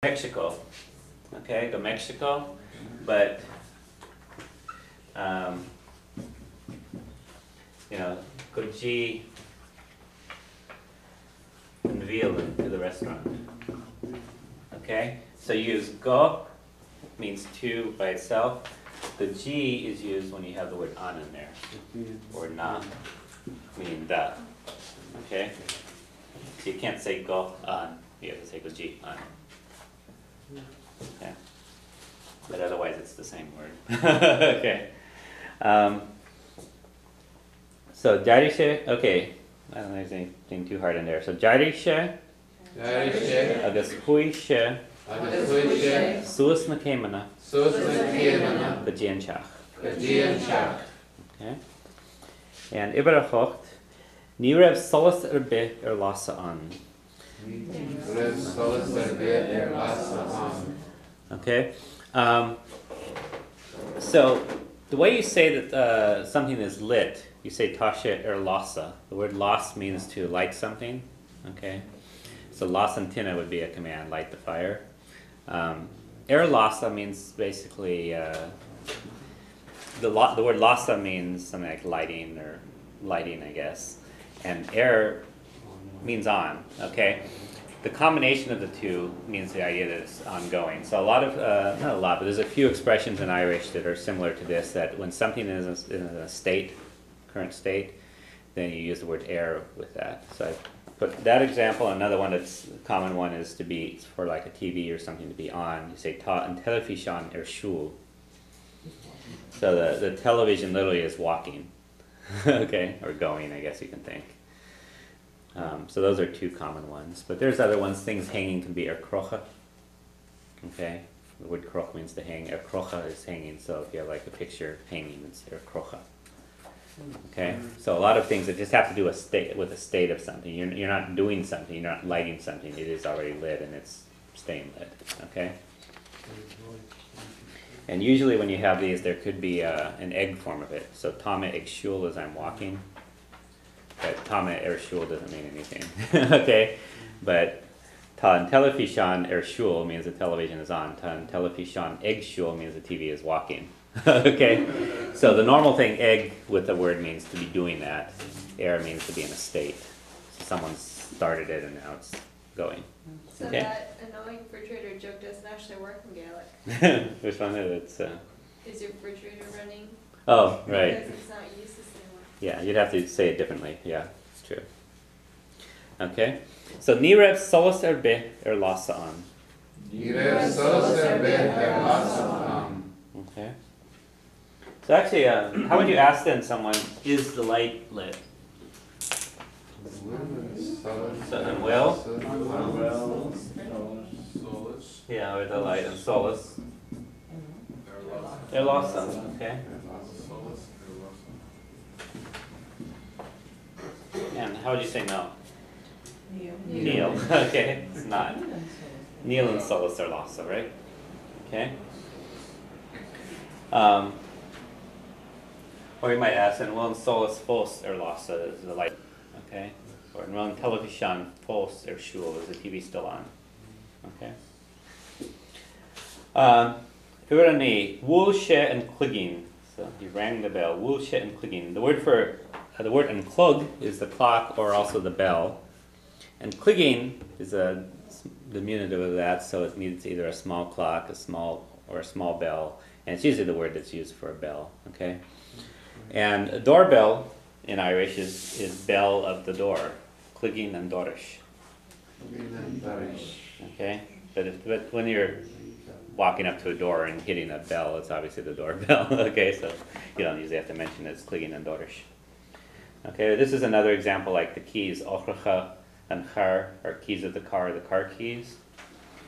Mexico. Okay, go Mexico, but go G and Geall to the restaurant. Okay, so use go means to by itself. The G is used when you have the word on in there, or na, meaning the. Okay, so you can't say go on. You have to say go G on. Okay. But otherwise it's the same word. Okay. So jarishe, okay. I don't think there's anything too hard in there. So jarishe, agus huishe, suas na kemana, gajianchach. Okay. And ibarachocht, ni rev solas be lasa an. Okay, so the way you say that something is lit, you say tashe lasa. The word las means to light something. Okay, so lasantina would be a command, light the fire. Lasa means basically the word lasa means something like lighting or lighting, I guess, and air means on. Okay, the combination of the two means the idea that it's ongoing. So a lot of not a lot, but there's a few expressions in Irish that are similar to this. That when something is in a state, current state, then you use the word air with that. So I put that example. Another one that's a common one is to be for like a TV or something to be on. You say ta and television shul. So the television literally is walking, okay, or going, I guess you can think. So those are two common ones, but there's other ones. Things hanging can be krocha. Okay, the word kroch means to hang. Krocha is hanging. So if you have like a picture hanging, it's krocha. Okay, so a lot of things that just have to do with a state of something. You're not doing something. You're not lighting something. It is already lit and it's staying lit. Okay. And usually when you have these, there could be an egg form of it. So tame egg shul is I'm walking. But tame shul doesn't mean anything. Okay? But ta television shul means the television is on. Ta television egg shul means the TV is walking. Okay? So the normal thing, egg with the word means to be doing that. Means to be in a state. So someone started it and now it's going. So okay? That annoying refrigerator joke doesn't actually work in Gaelic. Which one is it? Is your refrigerator running? Oh, right. Because it's not used the same way. Yeah, you'd have to say it differently. Yeah, it's true. Okay, so nirev solas be lasa an. Nirev solas be lasa an. Okay. So actually, how would you ask then someone, is the light lit? So, and will? Yeah, or the light and solas. Lasa, okay. And how would you say no? Kneel. Okay, it's not. Kneel and solas are lasa, right? Okay. Or you might ask, and will solas fos lasa is the light, okay? Or in will television fos shul is the TV still on, okay? Urani woolshe and kligging. So he rang the bell. Woolshe and kligging. The word for the word unklug is the clock or also the bell, and kligging is the diminutive of that. So it means either a small clock, a small bell, and it's usually the word that's used for a bell. Okay, and a doorbell in Irish is bell of the door, kligging and dorish. Okay, but when you're walking up to a door and hitting a bell, it's obviously the doorbell. Okay, so you don't usually have to mention it's kligging and dorish. Okay, this is another example like the keys, ochracha and char, are keys of the car keys.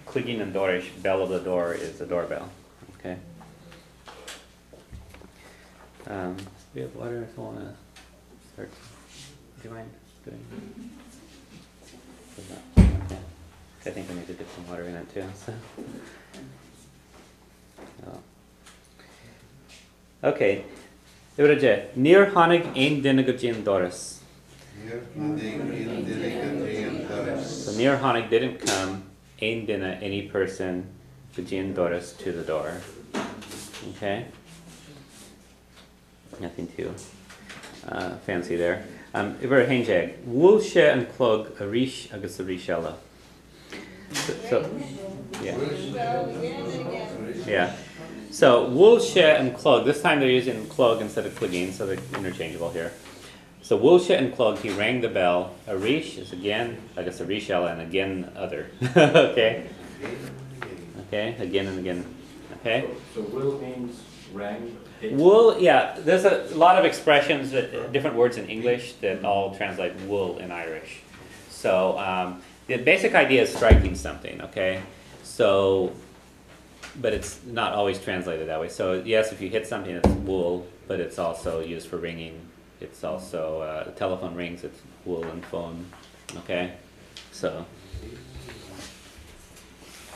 Kligging and dorish, bell of the door is the doorbell. Okay. Do we have water if I want to start? Do you mind doing? Okay. I think I need to dip some water in it too. So. Oh. Okay. Near Hanig ein dinagajin Doris. So Near Hanig didn't come ein dina, any person, Geall doris, to the door. Okay? Nothing too fancy there. Iver Hainjag, wool she and clog a rish agus a rishella. So, yeah. Yeah. So, wool she and clog, this time they're using clog instead of clogging, so they're interchangeable here. So, wool she and clog, he rang the bell. A rish is again, I guess a rishella, and again other. Okay? Okay, again and again. Okay? So will means rang? Wool, yeah, there's a lot of expressions, different words in English that all translate wool in Irish. So the basic idea is striking something, okay? So, but it's not always translated that way. So yes, if you hit something, it's wool, but it's also used for ringing. It's also, the telephone rings, it's wool and phone, okay? So,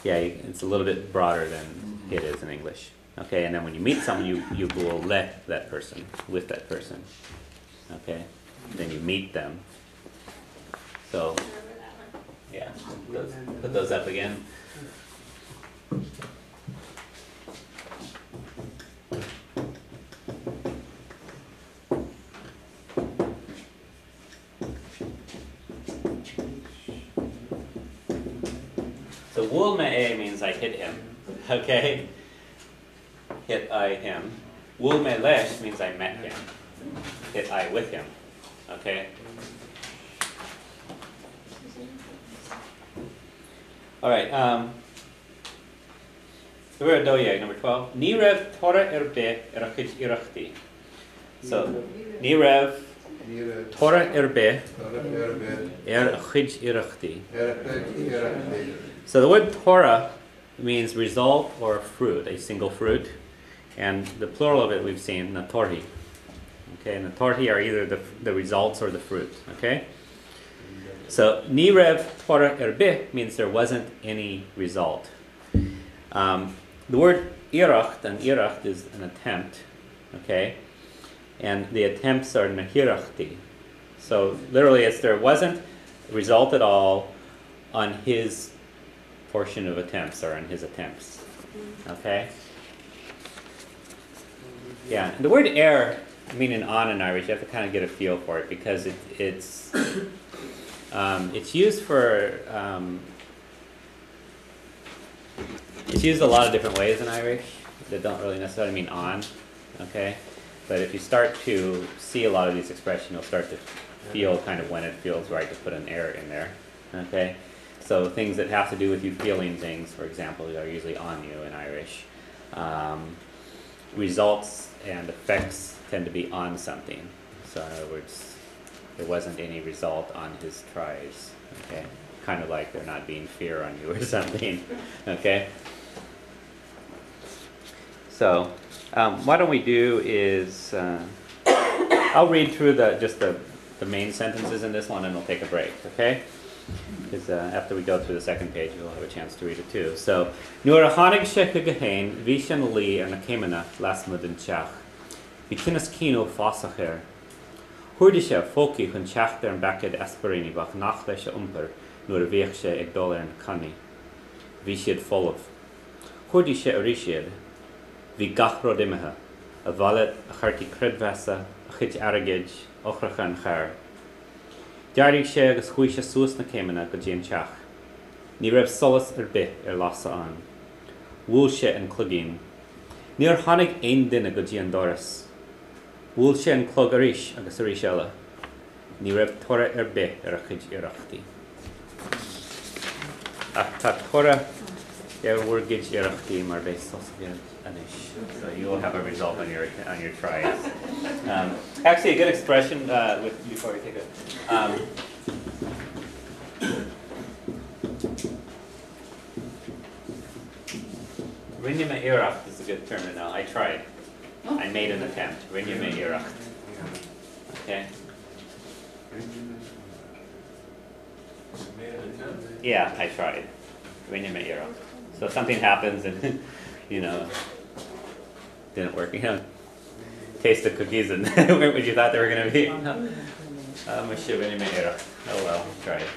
yeah, it's a little bit broader than it is in English. Okay, and then when you meet someone, you will let that person, with that person. Okay, then you meet them. So, yeah, put those up again. So, wul me'e means I hit him. Okay? Hit I him. Wul me lesh means I met him. Hit I with him. Okay? Alright, we're at Doye, number 12. Ni rev Torah erbe erachid irachti. So, ni rev Torah erbe erachid irachti. So the word Torah means result or fruit, a single fruit. And the plural of it we've seen, natorhi. Okay, and natorhi are either the results or the fruit. Okay? So, nirev Torah erbe means there wasn't any result. The word iracht, and iracht is an attempt. Okay? And the attempts are nahirachti. So, literally, it's there wasn't a result at all on his portion of attempts or on his attempts. Okay? Yeah, and the word air, meaning on in Irish, you have to kind of get a feel for it because it's used for it's used a lot of different ways in Irish that don't really necessarily mean on, okay? But if you start to see a lot of these expressions, you'll start to feel kind of when it feels right to put an air in there, okay? So things that have to do with you feeling things, for example, are usually on you in Irish. Results and effects tend to be on something. So in other words, there wasn't any result on his tries. Okay, kind of like there not being fear on you or something. Okay. So what don't we do is I'll read through just the main sentences in this one, and we'll take a break. Okay. Because after we go through the second page, we'll have a chance to read it too. So, Nuair a tháinig sé go gahéin, bhí sé na lí ar na céimeanna lasmuid an teach. Bhí cinnas cíó fásach air. Thuirdi sé fócaí chun teacht ar an beicid aspiríní bach nach leis sé iompar nuair a bhíoh sé ag dul ar na canaí. Bhí siad folamh. Thuirdi sé a ríisiad. Bhí gach rud imethe, a bhailad a chuirtí cridmheasa, a chuid airgid, ochracha an chair. Dearigh sé agus chuaigh sé suas na céimeanna go dtí an teach. Ní raibh solas ar bith ar lasa an. Bhuail sé an clogín. Níor tháinig aon duine go dtí an doras. Bhuail sé an clog arís agus arís eile. Ní raibh Torah ar bith ar a chuid iarachtaí. Ach tá Torah ar bhuairgid iarachtaí mar bheith sosgad anis. So you will have a result on your tries. Actually, a good expression before we take it. Rinne me iracht is a good term to know. I tried. I made an attempt. Rinne me iracht. Okay. Yeah, I tried. Rinne me iracht. So something happens and didn't work. Taste the cookies and weren't what you thought they were going to be. Oh well, try it.